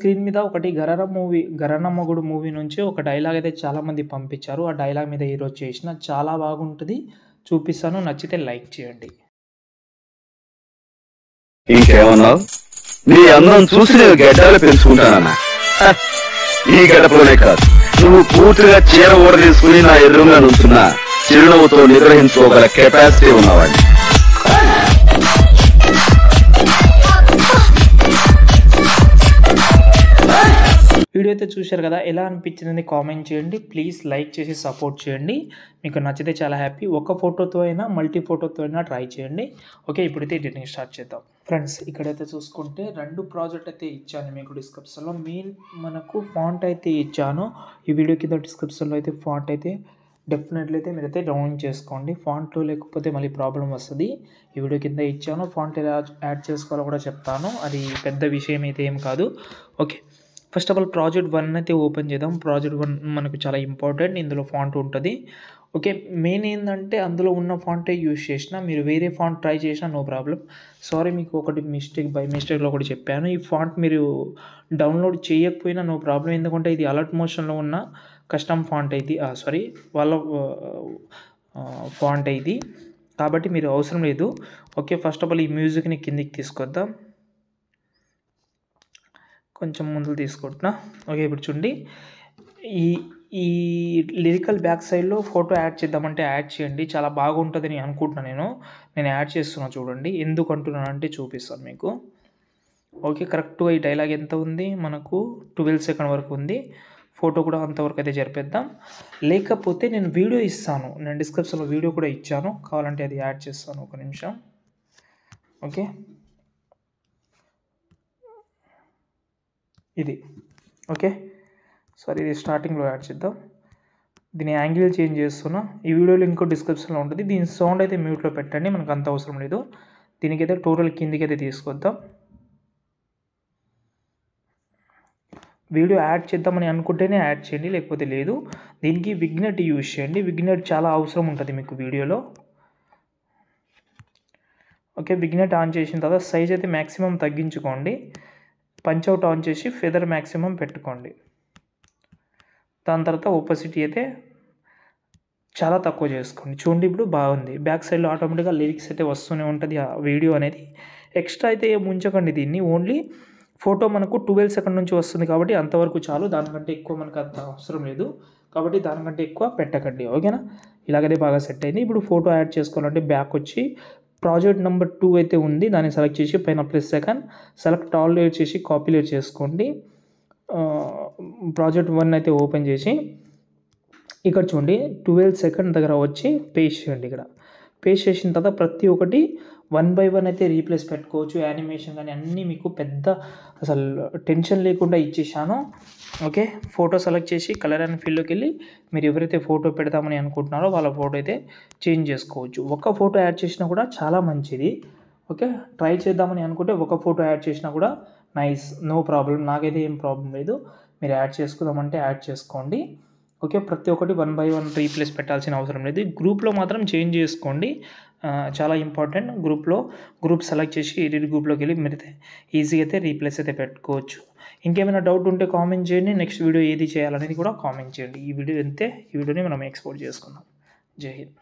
Screen మీద ఒకటి 'గరన్న మొగుడు' మూవీ నుంచి ఒక డైలాగ్ అయితే చాలామంది పంపించారు. ఆ డైలాగ్ మీద ఈరోజు చేసిన చాలా బాగుంటది. చూపిస్తాను. నచ్చితే లైక్ చేయండి. ఇంకేమన్నావు? నీ అందం చూసి నేను గడ్డాలు పెంచుకుంటానన్నా. ఈ గడపలోనే కాదు, నువ్వు పూర్తిగా చీర ఊడ తీసుకుని నా ఎదురుగా నుంచున్నా చిరునవ్వుతో నిర్వహించుకోగల కెపాసిటీ ఉన్నవాడిని. వీడియో అయితే చూశారు కదా, ఎలా అనిపించిందని కామెంట్ చేయండి. ప్లీజ్ లైక్ చేసి సపోర్ట్ చేయండి. మీకు నచ్చితే చాలా హ్యాపీ. ఒక ఫోటోతో అయినా మల్టీ ఫోటోతో అయినా ట్రై చేయండి. ఓకే, ఇప్పుడైతే ఎడిటింగ్ స్టార్ట్ చేద్దాం. ఫ్రెండ్స్, ఇక్కడైతే చూసుకుంటే 2 ప్రాజెక్ట్ అయితే ఇచ్చాను మీకు డిస్క్రిప్షన్లో. మనకు ఫాంట్ అయితే ఇచ్చాను. ఈ వీడియో కింద డిస్క్రిప్షన్లో అయితే ఫాంట్ అయితే డెఫినెట్లీ అయితే మీరైతే డౌన్లోడ్ చేసుకోండి. ఫాంట్లో లేకపోతే మళ్ళీ ప్రాబ్లం వస్తుంది. ఈ వీడియో కింద ఇచ్చాను. ఫాంట్ ఎలా యాడ్ చేసుకోవాలో కూడా చెప్తాను. అది పెద్ద విషయం అయితే ఏం కాదు. Okay, first of all project 1 అయితే ఓపెన్ చేద్దాం. ప్రాజెక్ట్ 1 మనకు చాలా ఇంపార్టెంట్. ఇందులో ఫాంట్ ఉంటుంది. ఓకే, మెయిన్ ఏంటంటే అందులో ఉన్న ఫాంటే యూజ్ చేసిన. మీరు వేరే ఫాంట్ ట్రై చేసినా నో ప్రాబ్లం. సారీ, మీకు ఒకటి బై మిస్టేక్లో ఒకటి చెప్పాను. ఈ ఫాంట్ మీరు డౌన్లోడ్ చేయకపోయినా నో ప్రాబ్లం. ఎందుకంటే ఇది అలర్ట్ మోషన్లో ఉన్న కస్టమ్ ఫాంట్ అయితే వాళ్ళ ఫాంట్ ఇది, కాబట్టి మీరు అవసరం లేదు. ఓకే, ఫస్ట్ ఆఫ్ ఆల్ ఈ మ్యూజిక్ని కిందికి తీసుకొద్దాం. కొంచెం ముందుకు తీసుకుంటున్నా. ఓకే, ఇప్పుడు చూడండి, ఈ లిరికల్ బ్యాక్ సైడ్లో ఫోటో యాడ్ చేద్దామంటే యాడ్ చేయండి. చాలా బాగుంటుందని అనుకుంటున్నాను. నేను యాడ్ చేస్తున్నాను చూడండి. ఎందుకు అంటున్నాను అంటే చూపిస్తాను మీకు. ఓకే, కరెక్ట్గా ఈ డైలాగ్ ఎంత ఉంది మనకు 12 సెకండ్ వరకు ఉంది. ఫోటో కూడా అంతవరకు అయితే జరిపేద్దాం. లేకపోతే నేను వీడియో ఇస్తాను, నేను డిస్క్రిప్షన్లో వీడియో కూడా ఇచ్చాను. కావాలంటే అది యాడ్ చేస్తాను. ఒక నిమిషం. ఓకే, ఇది ఓకే, ఇది స్టార్టింగ్లో యాడ్ చేద్దాం. దీని యాంగిల్ చేంజ్ చేస్తున్నా. ఈ వీడియో లింక్ డిస్క్రిప్షన్లో ఉంటుంది. దీని సౌండ్ అయితే మ్యూట్లో పెట్టండి, మనకు అంత అవసరం లేదు. దీనికైతే టోటల్ కిందికి అయితే తీసుకొద్దాం. వీడియో యాడ్ చేద్దామని అనుకుంటేనే యాడ్ చేయండి, లేకపోతే లేదు. దీనికి విగ్నెట్ యూజ్ చేయండి. విగ్నెట్ చాలా అవసరం ఉంటుంది మీకు వీడియోలో. ఓకే, విగ్నెట్ ఆన్ చేసిన తర్వాత సైజ్ అయితే మ్యాక్సిమం తగ్గించుకోండి. పంచ్అవుట్ ఆన్ చేసి ఫెదర్ మ్యాక్సిమం పెట్టుకోండి. దాని తర్వాత ఓపసిటీ అయితే చాలా తక్కువ చేసుకోండి. చూడండి, ఇప్పుడు బాగుంది. బ్యాక్ సైడ్లో ఆటోమేటిక్గా లిరిక్స్ అయితే వస్తూనే ఉంటుంది ఆ వీడియో అనేది. ఎక్స్ట్రా అయితే ఏం ఉంచకండి. దీన్ని ఓన్లీ ఫోటో మనకు 12 సెకండ్ నుంచి వస్తుంది కాబట్టి అంతవరకు చాలు. దానికంటే ఎక్కువ మనకు అంత అవసరం లేదు, కాబట్టి దానికంటే ఎక్కువ పెట్టకండి. ఓకేనా, ఇలాగైతే బాగా సెట్ అయింది. ఇప్పుడు ఫోటో యాడ్ చేసుకోవాలంటే బ్యాక్ వచ్చి ప్రాజెక్ట్ నెంబర్ 2 అయితే ఉంది, దాన్ని సెలెక్ట్ చేసి పైన +2 సెలెక్ట్ ఆల్ చేసి కాపీ చేసుకోండి. ప్రాజెక్ట్ 1 అయితే ఓపెన్ చేసి ఇక్కడ చూడండి 12 సెకండ్ దగ్గర వచ్చి పేస్ట్ చేయండి. ఇక్కడ పేస్ట్ చేసిన తర్వాత ప్రతి ఒక్కటి 1 by 1 అయితే రీప్లేస్ పెట్టుకోవచ్చు. యానిమేషన్ కానీ అన్నీ మీకు పెద్ద అసలు టెన్షన్ లేకుండా ఇచ్చేసాను. ఓకే, ఫోటో సెలెక్ట్ చేసి కలర్ అండ్ ఫీల్డ్లోకి వెళ్ళి మీరు ఎవరైతే ఫోటో పెడతామని అనుకుంటున్నారో వాళ్ళ ఫోటో అయితే చేంజ్ చేసుకోవచ్చు. ఒక ఫోటో యాడ్ చేసినా కూడా చాలా మంచిది. ఓకే, ట్రై చేద్దామని అనుకుంటే ఒక ఫోటో యాడ్ చేసినా కూడా నైస్, నో ప్రాబ్లం. నాకైతే ఏం ప్రాబ్లం లేదు. మీరు యాడ్ చేసుకుందామంటే యాడ్ చేసుకోండి. ఓకే, ప్రతి ఒక్కటి 1 by 1 రీప్లేస్ పెట్టాల్సిన అవసరం లేదు. గ్రూప్లో మాత్రం చేంజ్ చేసుకోండి, చాలా ఇంపార్టెంట్. గ్రూప్ సెలెక్ట్ చేసి ఎడిట్ గ్రూప్లోకి వెళ్ళి మీరైతే ఈజీగా అయితే రీప్లేస్ అయితే పెట్టుకోవచ్చు. ఇంకేమైనా డౌట్ ఉంటే కామెంట్ చేయండి. నెక్స్ట్ వీడియో ఏది చేయాలనేది కూడా కామెంట్ చేయండి. ఈ వీడియో అంతే. ఈ వీడియోని మనం ఎక్స్పోర్ట్ చేసుకుందాం. జై హింద్.